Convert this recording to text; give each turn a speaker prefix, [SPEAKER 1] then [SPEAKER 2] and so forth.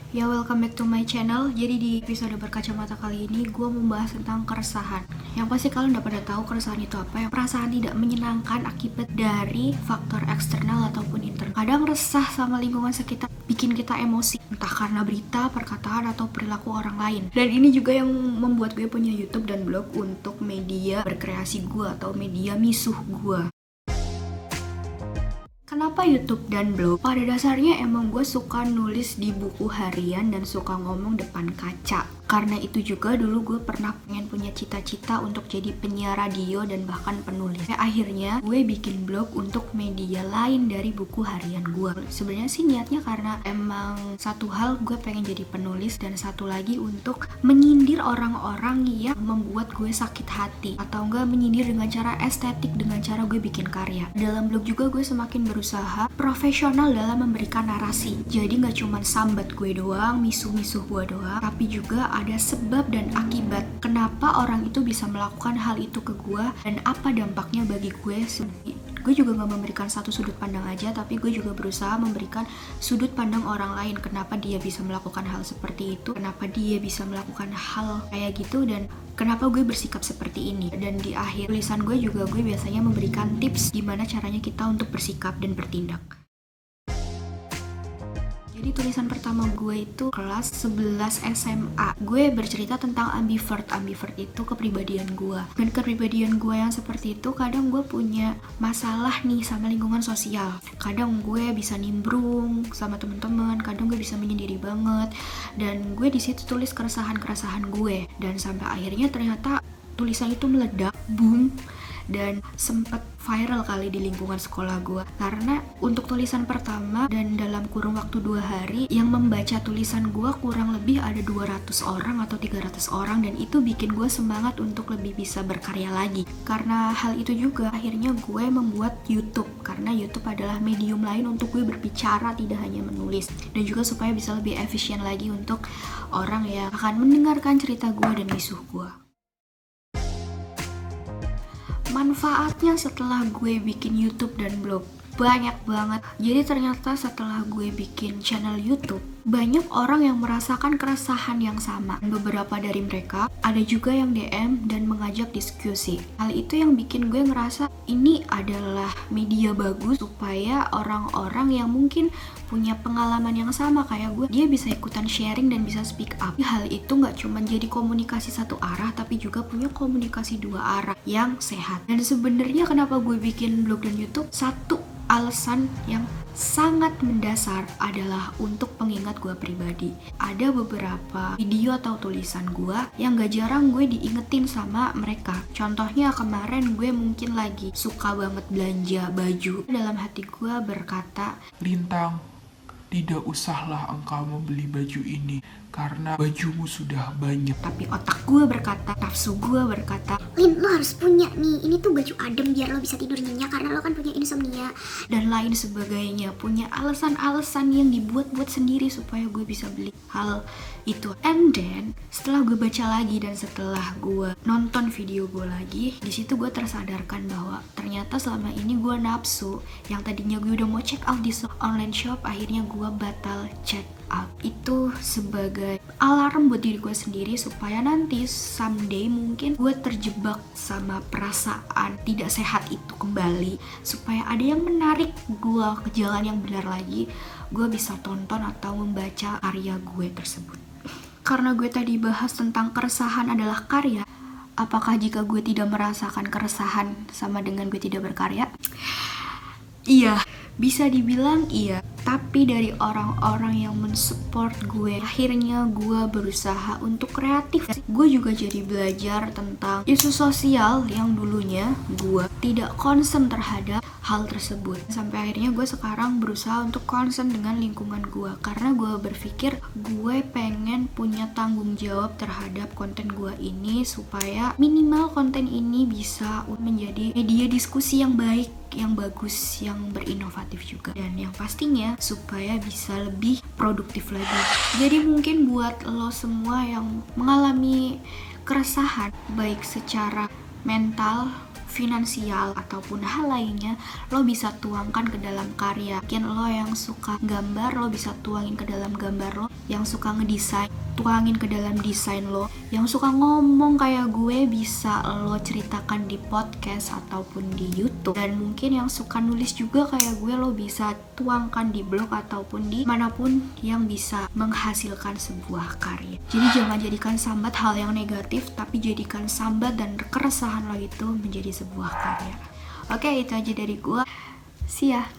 [SPEAKER 1] Ya, welcome back to my channel. Jadi di episode berkacamata kali ini gue membahas tentang keresahan. Yang pasti kalian udah pada tahu keresahan itu apa ya. Perasaan tidak menyenangkan akibat dari faktor eksternal ataupun internal. Kadang resah sama lingkungan sekitar bikin kita emosi, entah karena berita, perkataan, atau perilaku orang lain. Dan ini juga yang membuat gue punya YouTube dan blog untuk media berkreasi gue atau media misuh gue. Kenapa YouTube dan blog? Pada dasarnya emang gue suka nulis di buku harian dan suka ngomong depan kaca. Karena itu juga dulu gue pernah pengen punya cita-cita untuk jadi penyiar radio dan bahkan penulis. Akhirnya gue bikin blog untuk media lain dari buku harian gue. Sebenarnya sih niatnya karena emang satu hal gue pengen jadi penulis dan satu lagi untuk menyindir orang-orang yang membuat gue sakit hati. Atau enggak menyindir dengan cara estetik, dengan cara gue bikin karya. Dalam blog juga gue semakin berusaha profesional dalam memberikan narasi. Jadi gak cuma sambat gue doang, misuh-misuh gue doang, tapi juga ada sebab dan akibat kenapa orang itu bisa melakukan hal itu ke gue dan apa dampaknya bagi gue. Gue juga gak memberikan satu sudut pandang aja, tapi gue juga berusaha memberikan sudut pandang orang lain. Kenapa dia bisa melakukan hal seperti itu, kenapa dia bisa melakukan hal kayak gitu, dan kenapa gue bersikap seperti ini. Dan di akhir tulisan gue juga gue biasanya memberikan tips gimana caranya kita untuk bersikap dan bertindak. Jadi tulisan pertama gue itu kelas 11 SMA. Gue bercerita tentang ambivert. Ambivert itu kepribadian gue. Dan kepribadian gue yang seperti itu kadang gue punya masalah nih sama lingkungan sosial. Kadang gue bisa nimbrung sama teman-teman, kadang gue bisa menyendiri banget. Dan gue di situ tulis keresahan-keresahan gue. Dan sampai akhirnya ternyata tulisan itu meledak, boom. Dan sempat viral kali di lingkungan sekolah gue. Karena untuk tulisan pertama dan dalam kurun waktu 2 hari yang membaca tulisan gue kurang lebih ada 200 orang atau 300 orang. Dan itu bikin gue semangat untuk lebih bisa berkarya lagi. Karena hal itu juga akhirnya gue membuat YouTube. Karena YouTube adalah medium lain untuk gue berbicara, tidak hanya menulis. Dan juga supaya bisa lebih efisien lagi untuk orang yang akan mendengarkan cerita gue dan misuh gue. Manfaatnya setelah gue bikin YouTube dan blog banyak banget. Jadi ternyata setelah gue bikin channel YouTube, banyak orang yang merasakan keresahan yang sama. Beberapa dari mereka ada juga yang DM dan mengajak diskusi. Hal itu yang bikin gue ngerasa ini adalah media bagus supaya orang-orang yang mungkin punya pengalaman yang sama kayak gue, dia bisa ikutan sharing dan bisa speak up. Hal itu gak cuma jadi komunikasi satu arah, tapi juga punya komunikasi 2 arah yang sehat. Dan sebenarnya kenapa gue bikin blog dan YouTube, satu alasan yang sangat mendasar adalah untuk pengingat gue pribadi. Ada beberapa video atau tulisan gue yang gak jarang gue diingetin sama mereka. Contohnya kemarin gue mungkin lagi suka banget belanja baju. Dalam hati gue berkata,
[SPEAKER 2] Lintang, tidak usahlah engkau membeli baju ini karena bajumu sudah banyak.
[SPEAKER 1] Tapi otak gue berkata, nafsu gue berkata,
[SPEAKER 3] Lin, lo harus punya nih, ini tuh baju adem biar lo bisa tidur nyenyak karena lo kan punya insomnia.
[SPEAKER 1] Dan lain sebagainya. Punya alasan-alasan yang dibuat-buat sendiri supaya gue bisa beli hal itu. And then setelah gue baca lagi dan setelah gue nonton video gue lagi, di situ gue tersadarkan bahwa ternyata selama ini gue nafsu. Yang tadinya gue udah mau check out di online shop, akhirnya gue batal check out. Itu sebagai alarm buat diri gue sendiri supaya nanti someday mungkin gue terjebak sama perasaan tidak sehat itu kembali, supaya ada yang menarik gue ke jalan yang benar lagi, gue bisa tonton atau membaca karya gue tersebut. Karena gue tadi bahas tentang keresahan adalah karya, apakah jika gue tidak merasakan keresahan sama dengan gue tidak berkarya? Iya, bisa dibilang iya. Tapi dari orang-orang yang mensupport gue, akhirnya gue berusaha untuk kreatif. Gue juga jadi belajar tentang isu sosial yang dulunya gue tidak concern terhadap hal tersebut. Sampai akhirnya gue sekarang berusaha untuk concern dengan lingkungan gue. Karena gue berpikir gue pengen punya tanggung jawab terhadap konten gue ini, supaya minimal konten ini bisa menjadi media diskusi yang baik, yang bagus, yang berinovatif juga. Dan yang pastinya supaya bisa lebih produktif lagi. Jadi mungkin buat lo semua yang mengalami keresahan baik secara mental, finansial ataupun hal lainnya, lo bisa tuangkan ke dalam karya. Mungkin lo yang suka gambar, lo bisa tuangin ke dalam gambar lo. Yang suka ngedesain, tuangin ke dalam desain lo. Yang suka ngomong kayak gue, bisa lo ceritakan di podcast ataupun di YouTube. Dan mungkin yang suka nulis juga kayak gue, lo bisa tuangkan di blog ataupun di manapun yang bisa menghasilkan sebuah karya. Jadi jangan jadikan sambat hal yang negatif, tapi jadikan sambat dan keresahan lo itu menjadi sebuah karya. Oke, itu aja dari gue. See ya.